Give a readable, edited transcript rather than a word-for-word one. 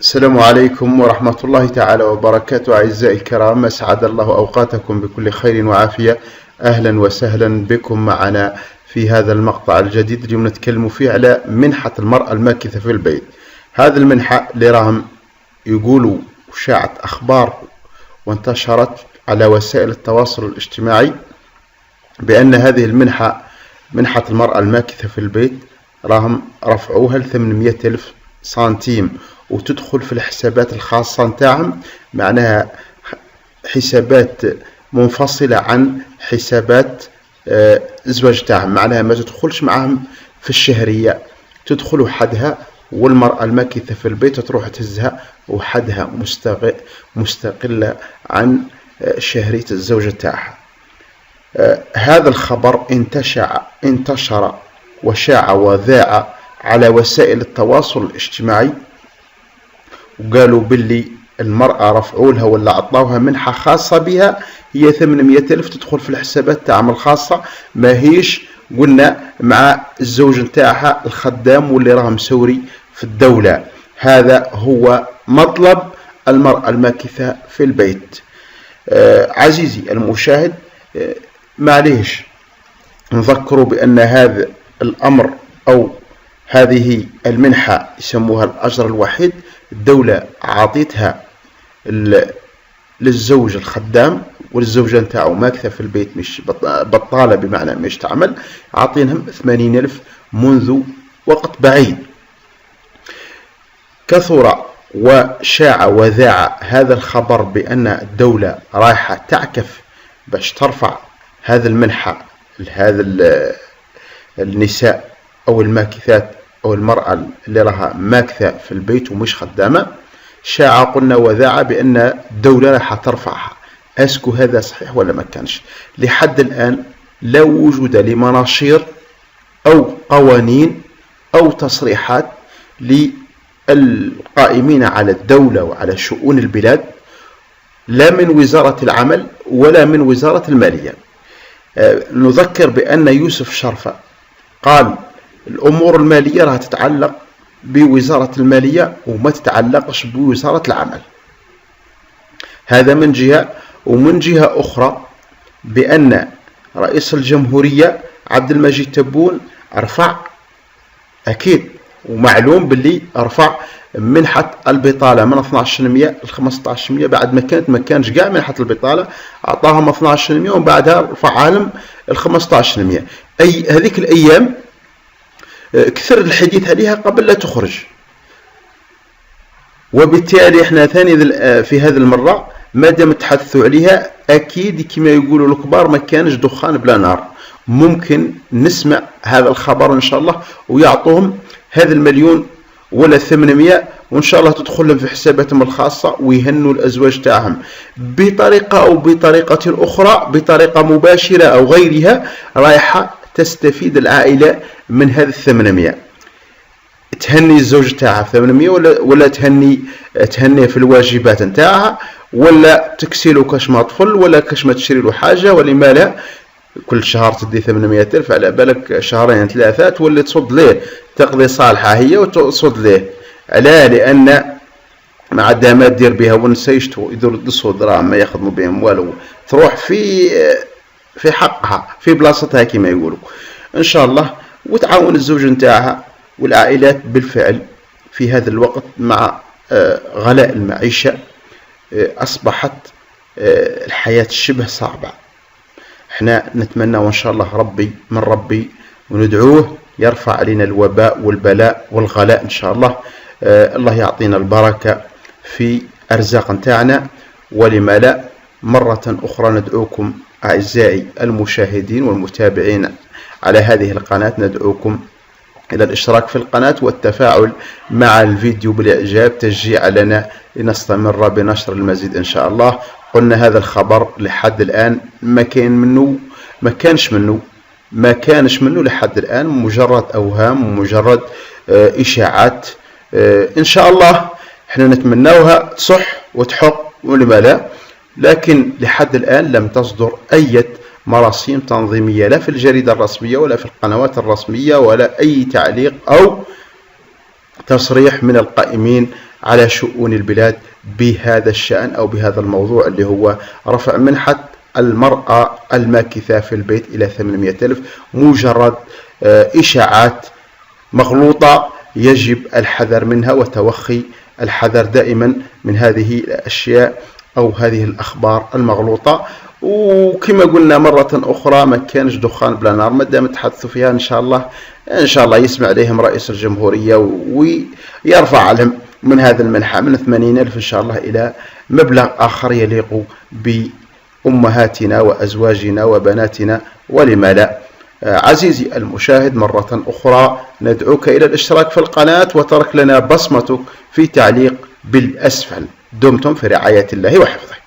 السلام عليكم ورحمة الله تعالى وبركاته. أعزائي الكرام، أسعد الله أوقاتكم بكل خير وعافية. أهلا وسهلا بكم معنا في هذا المقطع الجديد. اليوم نتكلم فيه على منحة المرأة الماكثة في البيت. هذه المنحة اللي راهم يقولوا شاعت أخبار وانتشرت على وسائل التواصل الاجتماعي بأن هذه المنحة، منحة المرأة الماكثة في البيت، راهم رفعوها ل 800 ألف سنتيم، وتدخل في الحسابات الخاصة نتاعهم، معناها حسابات منفصلة عن حسابات الزواج تاعهم، معناها ما تدخلش معهم في الشهرية، تدخل وحدها، والمرأة الماكثة في البيت تروح تهزها وحدها مستقلة عن شهرية الزوجة تاعها. هذا الخبر انتشر وشاع وذاع على وسائل التواصل الاجتماعي، وقالوا باللي المرأة رفعوا لها ولا عطاوها منحة خاصة بها، هي 800 ألف تدخل في الحسابات تاعهم الخاصة، ما هيش قلنا مع الزوج نتاعها الخدام واللي راه مسوري في الدولة. هذا هو مطلب المرأة الماكثة في البيت. عزيزي المشاهد، معليش نذكروا بأن هذا الأمر أو هذه المنحة يسموها الأجر الوحيد، الدولة عاطيتها للزوج الخدام والزوجة نتاعو ماكثة في البيت، مش بطالة بمعنى مش تعمل، عاطينهم 80 ألف منذ وقت بعيد. كثر وشاع وذاع هذا الخبر بأن الدولة رايحة تعكف باش ترفع هذا المنحة لهذا النساء أو الماكثات أو المرأة اللي راها ماكثة في البيت ومش خدامة. شاع قلنا وذاع بأن الدولة راح ترفعها. أسكو هذا صحيح ولا ما كانش؟ لحد الآن لا وجود لمناشير أو قوانين أو تصريحات للقائمين على الدولة وعلى شؤون البلاد، لا من وزارة العمل ولا من وزارة المالية. نذكر بأن يوسف شرفة قال الأمور المالية راها تتعلق بوزارة المالية وما تتعلقش بوزارة العمل. هذا من جهة، ومن جهة أخرى بأن رئيس الجمهورية عبد المجيد تبون رفع، أكيد ومعلوم باللي رفع منحة البطالة من 12% ل 15%، بعد ما كانش قاع منحة البطالة، أعطاهم 12% وبعدها رفعها لهم ال 15%. أي هذيك الأيام كثر الحديث عليها قبل لا تخرج، وبالتالي احنا ثاني في هذه المرة ما دام تحدثوا عليها، أكيد كما يقولوا الكبار ما كانش دخان بلا نار. ممكن نسمع هذا الخبر إن شاء الله ويعطوهم هذا المليون ولا 800، وإن شاء الله تدخل لهم في حساباتهم الخاصة ويهنوا الأزواج تاعهم بطريقة أو بطريقة أخرى، بطريقة مباشرة أو غيرها، رايحة تستفيد العائلة من هذا 800. تهني الزوج تاعها في 800 ولا تهنيه في الواجبات نتاعها، ولا تكسيله كاش ما طفل، ولا كاش ما تشري له حاجة، ولما لا كل شهر تدي 800 ألف، على بالك شهرين ثلاثة تولي تصد ليه، تقضي صالحة هي وتصد ليه. لا، لأن مع دامات دير بها ونسيشتو يدرسوا دراهم ما يخدموا بهم والو، تروح في حقها في بلاصتها كما يقولوا إن شاء الله، وتعاون الزوج نتاعها والعائلات. بالفعل في هذا الوقت مع غلاء المعيشة أصبحت الحياة شبه صعبة. احنا نتمنى وإن شاء الله من ربي وندعوه يرفع علينا الوباء والبلاء والغلاء إن شاء الله. الله يعطينا البركة في أرزاق نتاعنا، ولما لا مرة أخرى ندعوكم أعزائي المشاهدين والمتابعين على هذه القناة، ندعوكم إلى الاشتراك في القناة والتفاعل مع الفيديو بالإعجاب تشجيعا لنا لنستمر بنشر المزيد إن شاء الله. قلنا هذا الخبر لحد الآن ما كانش منه لحد الآن، مجرد أوهام ومجرد إشاعات. إن شاء الله احنا نتمناوها تصح وتحق ولما لا، لكن لحد الآن لم تصدر أي مراسيم تنظيمية لا في الجريدة الرسمية ولا في القنوات الرسمية، ولا أي تعليق أو تصريح من القائمين على شؤون البلاد بهذا الشأن أو بهذا الموضوع اللي هو رفع منحة المرأة الماكثة في البيت إلى 800,000. مجرد إشاعات مغلوطة يجب الحذر منها وتوخي الحذر دائما من هذه الأشياء أو هذه الأخبار المغلوطة. وكما قلنا مرة أخرى ما كانش دخان بلا نار، ما دام تحدثوا فيها إن شاء الله يسمع عليهم رئيس الجمهورية ويرفع عليهم من هذا المنحة من 80,000 إن شاء الله إلى مبلغ آخر يليق بأمهاتنا وأزواجنا وبناتنا ولما لا. عزيزي المشاهد مرة أخرى ندعوك إلى الاشتراك في القناة وترك لنا بصمتك في تعليق بالأسفل. دمتم في رعاية الله وحفظه.